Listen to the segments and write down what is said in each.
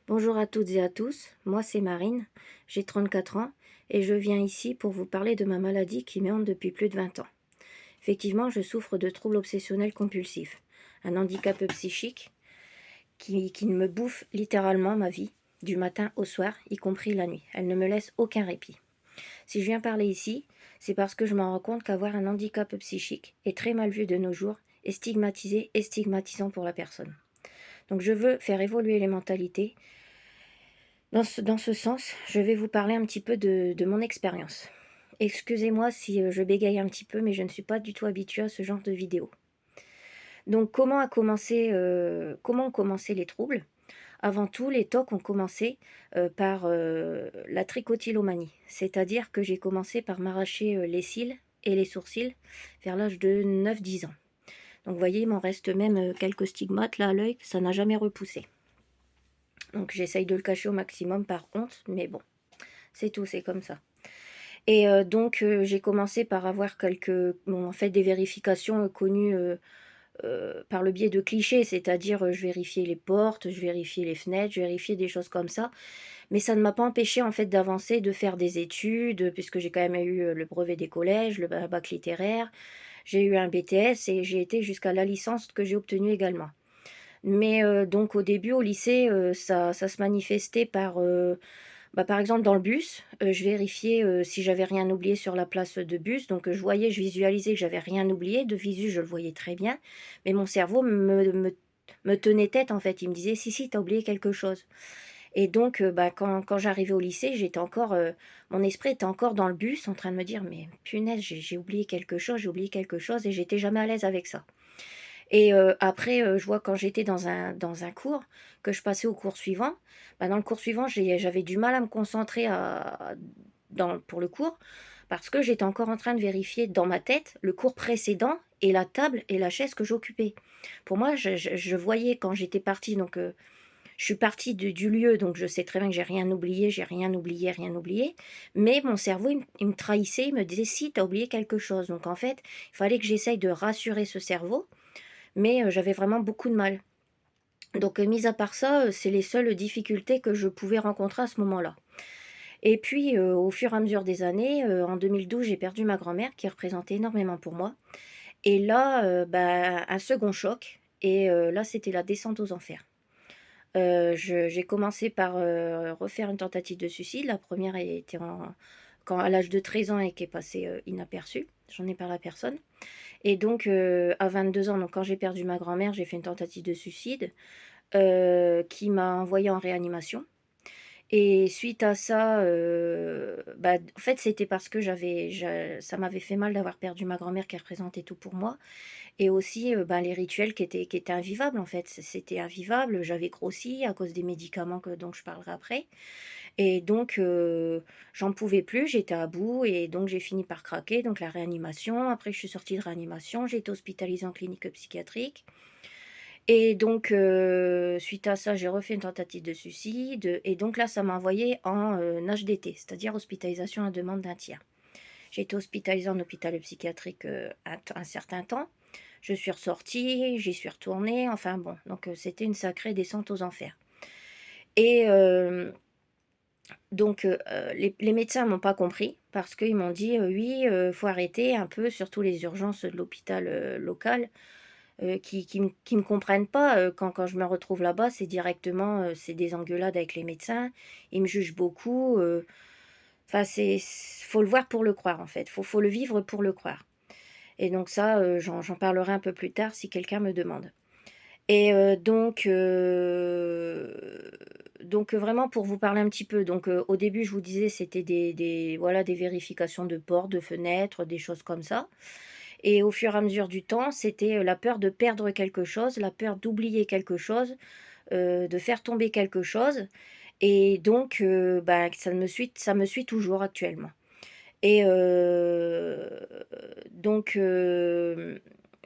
Bonjour à toutes et à tous, moi c'est Marine, j'ai 34 ans et je viens ici pour vous parler de ma maladie qui me hante depuis plus de 20 ans. Effectivement, je souffre de troubles obsessionnels compulsifs, un handicap psychique qui me bouffe littéralement ma vie, du matin au soir, y compris la nuit. Elle ne me laisse aucun répit. Si je viens parler ici, c'est parce que je me rends compte qu'avoir un handicap psychique est très mal vu de nos jours et stigmatisé et stigmatisant pour la personne. Donc je veux faire évoluer les mentalités. Dans ce sens, je vais vous parler un petit peu de mon expérience. Excusez-moi si je bégaye un petit peu, mais je ne suis pas du tout habituée à ce genre de vidéo. Donc comment ont commencé les troubles? Avant tout, les TOC ont commencé par la trichotillomanie, c'est-à-dire que j'ai commencé par m'arracher les cils et les sourcils vers l'âge de 9-10 ans. Donc vous voyez, il m'en reste même quelques stigmates là à l'œil, ça n'a jamais repoussé. Donc j'essaye de le cacher au maximum par honte, mais bon, c'est tout, c'est comme ça. Et donc j'ai commencé par avoir en fait des vérifications, connues, par le biais de clichés. C'est-à-dire, je vérifiais les portes, je vérifiais les fenêtres, je vérifiais des choses comme ça. Mais ça ne m'a pas empêché en fait d'avancer, de faire des études, puisque j'ai quand même eu, le brevet des collèges, le bac littéraire. J'ai eu un BTS et j'ai été jusqu'à la licence que j'ai obtenue également. Mais donc au début au lycée, ça se manifestait par, par exemple dans le bus, je vérifiais, si j'avais rien oublié sur la place de bus. Donc je visualisais que j'avais rien oublié. De visu, je le voyais très bien, mais mon cerveau me tenait tête, en fait. Il me disait: «Si, si, tu as oublié quelque chose». Et donc quand j'arrivais au lycée, j'étais encore, mon esprit était encore dans le bus en train de me dire: «Mais punaise, j'ai oublié quelque chose, j'ai oublié quelque chose», et j'étais jamais à l'aise avec ça. Et après, je vois quand j'étais dans un cours, que je passais au cours suivant, dans le cours suivant, j'avais du mal à me concentrer pour le cours, parce que j'étais encore en train de vérifier dans ma tête le cours précédent et la table et la chaise que j'occupais. Pour moi, je voyais quand j'étais partie, donc je suis partie du lieu, donc je sais très bien que j'ai rien oublié, rien oublié, mais mon cerveau, il me trahissait, il me disait: «Si, tu as oublié quelque chose». Donc en fait, il fallait que j'essaye de rassurer ce cerveau, mais j'avais vraiment beaucoup de mal. Donc mis à part ça, c'est les seules difficultés que je pouvais rencontrer à ce moment-là. Et puis, au fur et à mesure des années, en 2012, j'ai perdu ma grand-mère qui représentait énormément pour moi. Et là, un second choc, et là, c'était la descente aux enfers. J'ai commencé par, refaire une tentative de suicide. La première était à l'âge de 13 ans, et qui est passée, inaperçue. J'en ai parlé à personne. Et donc à 22 ans, donc quand j'ai perdu ma grand-mère, j'ai fait une tentative de suicide, qui m'a envoyée en réanimation. Et suite à ça, en fait, c'était parce que ça m'avait fait mal d'avoir perdu ma grand-mère qui représentait tout pour moi. Et aussi, les rituels qui étaient invivables, en fait. C'était invivable, j'avais grossi à cause des médicaments dont je parlerai après. Et donc j'en pouvais plus, j'étais à bout, et donc j'ai fini par craquer, donc la réanimation. Après je suis sortie de réanimation, j'ai été hospitalisée en clinique psychiatrique. Et donc suite à ça, j'ai refait une tentative de suicide, et donc là, ça m'a envoyée en, HDT, c'est-à-dire hospitalisation à demande d'un tiers. J'ai été hospitalisée en hôpital psychiatrique, un certain temps. Je suis ressortie, j'y suis retournée, enfin bon, donc c'était une sacrée descente aux enfers. Et donc les médecins m'ont pas compris, parce qu'ils m'ont dit: «Oui, faut arrêter un peu», surtout les urgences de l'hôpital, local, qui me comprennent pas, quand je me retrouve là-bas, c'est directement, c'est des engueulades avec les médecins. Ils me jugent beaucoup, enfin faut le voir pour le croire, en fait. Faut le vivre pour le croire. Et donc ça, j'en parlerai un peu plus tard si quelqu'un me demande. Et donc vraiment pour vous parler un petit peu, donc au début je vous disais c'était des vérifications de portes, de fenêtres, des choses comme ça. Et au fur et à mesure du temps, c'était, la peur de perdre quelque chose, la peur d'oublier quelque chose, de faire tomber quelque chose. Et donc ça me suit toujours actuellement. Et donc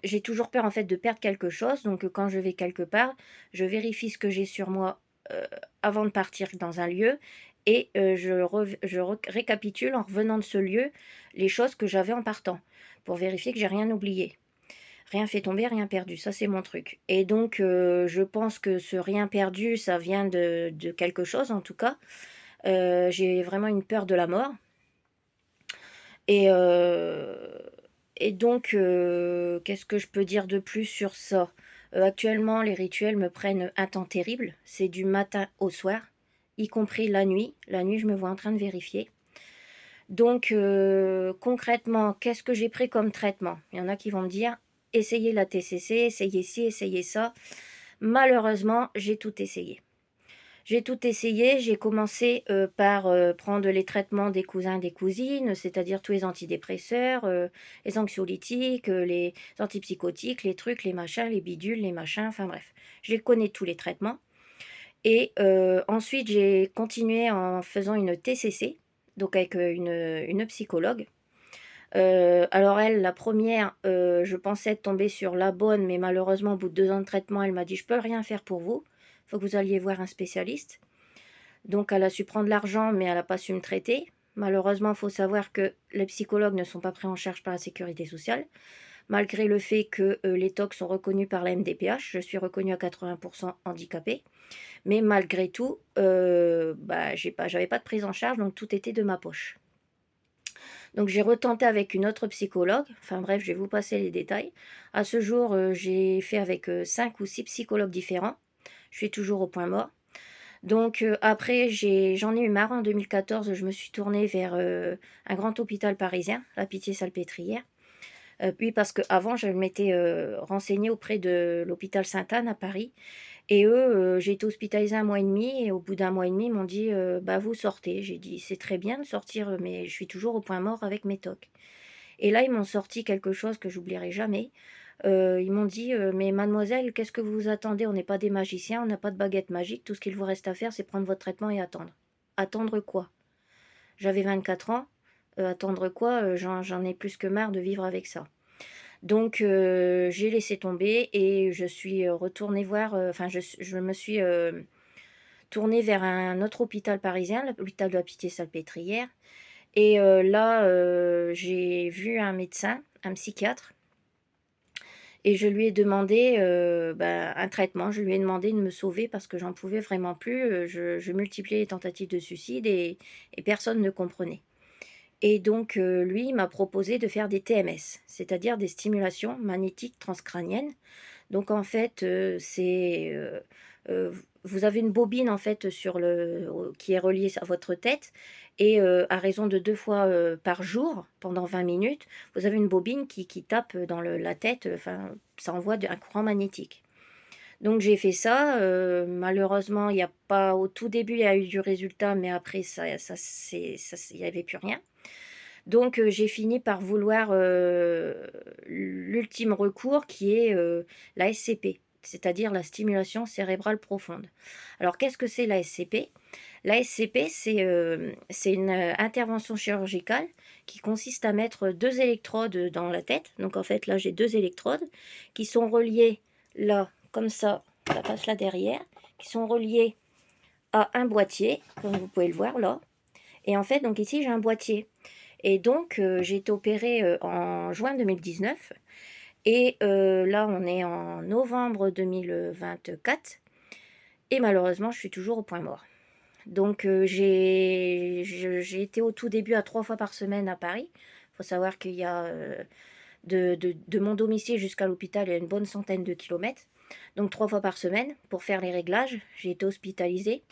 j'ai toujours peur, en fait, de perdre quelque chose. Donc quand je vais quelque part, je vérifie ce que j'ai sur moi, heu, avant de partir dans un lieu. Et je récapitule en revenant de ce lieu, les choses que j'avais en partant, pour vérifier que j'ai rien oublié. Rien fait tomber, rien perdu, ça c'est mon truc. Et donc, je pense que ce rien perdu, ça vient de quelque chose en tout cas. J'ai vraiment une peur de la mort et donc, qu'est-ce que je peux dire de plus sur ça? Actuellement, les rituels me prennent un temps terrible. C'est du matin au soir, y compris la nuit. La nuit, je me vois en train de vérifier. Donc, concrètement, qu'est-ce que j'ai pris comme traitement? Il y en a qui vont me dire: «Essayez la TCC, essayez ci, essayez ça». Malheureusement, j'ai tout essayé. J'ai tout essayé, j'ai commencé, par, prendre les traitements des cousins, des cousines, c'est-à-dire tous les antidépresseurs, les anxiolytiques, les antipsychotiques, les trucs, les machins, les bidules, les machins, enfin bref. Je connais tous les traitements et ensuite j'ai continué en faisant une TCC, donc avec, une psychologue. Alors elle, la première, je pensais tomber sur la bonne, mais malheureusement au bout de 2 ans de traitement, elle m'a dit: «Je peux rien faire pour vous, faut que vous alliez voir un spécialiste». Donc elle a su prendre l'argent, mais elle a pas su me traiter. Malheureusement, il faut savoir que les psychologues ne sont pas pris en charge par la sécurité sociale, malgré le fait que, les TOC sont reconnus par la MDPH. Je suis reconnue à 80 handicapée, mais malgré tout, bah, j'avais pas de prise en charge, donc tout était de ma poche. Donc j'ai retenté avec une autre psychologue, enfin bref, je vais vous passer les détails. À ce jour, j'ai fait avec, 5 ou 6 psychologues différents. Je suis toujours au point mort. Donc après j'en ai eu marre en 2014, je me suis tournée vers, un grand hôpital parisien, la Pitié-Salpêtrière. Oui, parce qu'avant je m'étais, renseignée auprès de l'hôpital Sainte-Anne à Paris et eux, j'ai été hospitalisée 1 mois et demi et au bout d'1 mois et demi, ils m'ont dit: «Bah, vous sortez». J'ai dit: «C'est très bien de sortir, mais je suis toujours au point mort avec mes TOC». Et là, ils m'ont sorti quelque chose que j'oublierai jamais. Ils m'ont dit: «Mais mademoiselle, qu'est-ce que vous attendez? On n'est pas des magiciens, on n'a pas de baguette magique, tout ce qu'il vous reste à faire, c'est prendre votre traitement et attendre». Attendre quoi? J'avais 24 ans, attendre quoi? J'en ai plus que marre de vivre avec ça. Donc j'ai laissé tomber et je suis, retournée voir, enfin je me suis, tournée vers un autre hôpital parisien, l'hôpital de la Pitié-Salpêtrière et là, j'ai vu un médecin, un psychiatre et je lui ai demandé, bah, un traitement. Je lui ai demandé de me sauver parce que j'en pouvais vraiment plus, je multipliais les tentatives de suicide et personne ne comprenait. Et donc lui, il m'a proposé de faire des TMS, c'est-à-dire des stimulations magnétiques transcrâniennes. Donc en fait, vous avez une bobine en fait sur qui est reliée à votre tête et à raison de 2 fois, par jour, pendant 20 minutes, vous avez une bobine qui tape dans la tête, enfin, ça envoie un courant magnétique. Donc j'ai fait ça, malheureusement, il y a pas au tout début, il y a eu du résultat, mais après il y avait plus rien. Donc j'ai fini par vouloir, l'ultime recours qui est, la SCP, c'est-à-dire la stimulation cérébrale profonde. Alors qu'est-ce que c'est la SCP? La SCP c'est une, intervention chirurgicale qui consiste à mettre 2 électrodes, dans la tête. Donc en fait là j'ai 2 électrodes qui sont reliées là, comme ça passe là derrière, qui sont reliées à un boîtier, comme vous pouvez le voir là. Et en fait donc ici j'ai un boîtier. Et donc, j'ai été opérée, en juin 2019 et là, on est en novembre 2024 et malheureusement, je suis toujours au point mort. Donc, j'ai été au tout début à 3 fois par semaine à Paris. Il faut savoir qu'il y a, de mon domicile jusqu'à l'hôpital, il y a une bonne centaine de kilomètres. Donc 3 fois par semaine pour faire les réglages. J'ai été hospitalisée,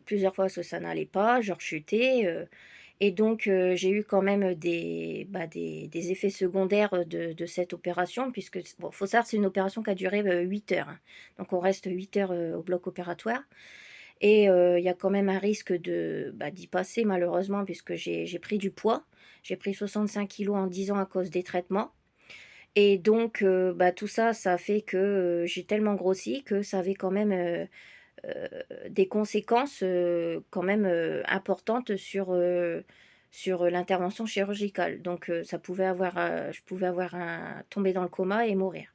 plusieurs fois parce que ça n'allait pas, je rechutais, et donc j'ai eu quand même des effets secondaires, de cette opération puisque bon, faut savoir, c'est une opération qui a duré, 8 heures, hein. Donc on reste 8 heures, au bloc opératoire et il y a quand même un risque d'y passer malheureusement puisque j'ai pris du poids. J'ai pris 65 kilos en 10 ans à cause des traitements et donc tout ça, ça a fait que, j'ai tellement grossi que ça avait quand même, des conséquences, quand même, importantes sur l'intervention chirurgicale. Donc ça pouvait avoir, je pouvais avoir tomber dans le coma et mourir.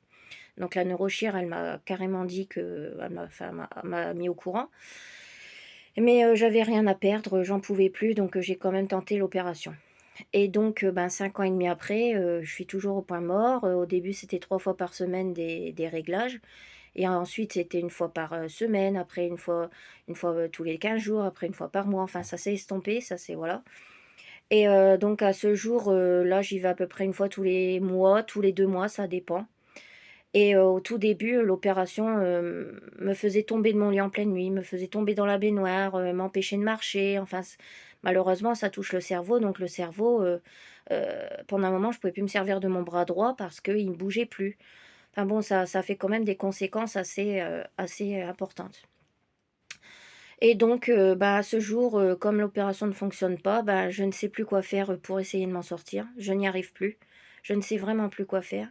Donc la neurochir, elle m'a carrément dit que elle m'a enfin, m'a mis au courant. Mais j'avais rien à perdre, j'en pouvais plus, donc j'ai quand même tenté l'opération. Et donc, ben, 5 ans et demi après, je suis toujours au point mort. Au début, c'était 3 fois par semaine des réglages et ensuite c'était une fois par, semaine, après une fois, tous les 15 jours, après une fois par mois. Enfin, ça s'est estompé, ça c'est voilà. Et donc à ce jour, là, j'y vais à peu près une fois tous les mois, tous les 2 mois, ça dépend. Et au tout début, l'opération, me faisait tomber de mon lit en pleine nuit, me faisait tomber dans la baignoire, m'empêchait de marcher, enfin malheureusement ça touche le cerveau, donc le cerveau, heu, pendant un moment je pouvais plus me servir de mon bras droit parce qu'il ne bougeait plus. Enfin bon, ça fait quand même des conséquences assez importantes. Et donc, bah, à ce jour, comme l'opération ne fonctionne pas, bah, je ne sais plus quoi faire, pour essayer de m'en sortir. Je n'y arrive plus. Je ne sais vraiment plus quoi faire.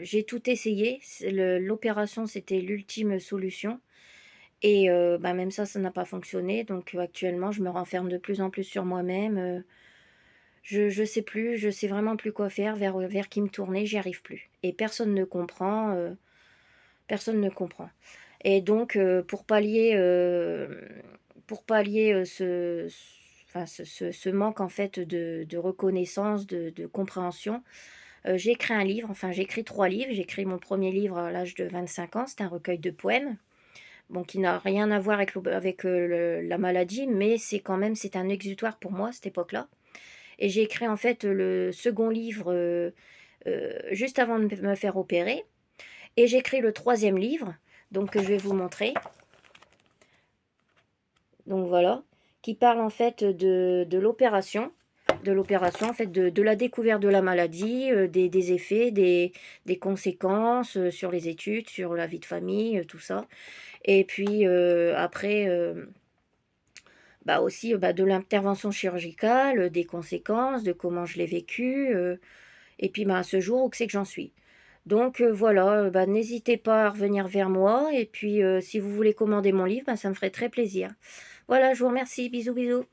J'ai tout essayé, l'opération, c'était l'ultime solution et bah, même ça n'a pas fonctionné donc actuellement, je me renferme de plus en plus sur moi-même, je sais plus, je sais vraiment plus quoi faire, vers qui me tourner, j'y arrive plus et personne ne comprend et donc pour pallier, ce manque en fait de reconnaissance, de compréhension. J'ai écrit un livre, enfin j'ai écrit 3 livres. J'ai écrit mon premier livre à l'âge de 25 ans, c'était un recueil de poèmes, bon qui n'a rien à voir avec, la maladie, mais c'est un exutoire pour moi à cette époque-là et j'ai écrit en fait, le second livre, juste avant de me faire opérer et j'ai écrit le troisième livre, donc que je vais vous montrer. Donc voilà, qui parle en fait de l'opération, en fait, de la découverte de la maladie, des effets, des conséquences, sur les études, sur la vie de famille, tout ça. Et puis, après, bah, aussi, bah, de l'intervention chirurgicale, des conséquences, de comment je l'ai vécu, et puis, bah, à ce jour, où que c'est que j'en suis. Donc, voilà, bah, n'hésitez pas à revenir vers moi et puis, si vous voulez commander mon livre, bah, ça me ferait très plaisir. Voilà, je vous remercie. Bisous, bisous.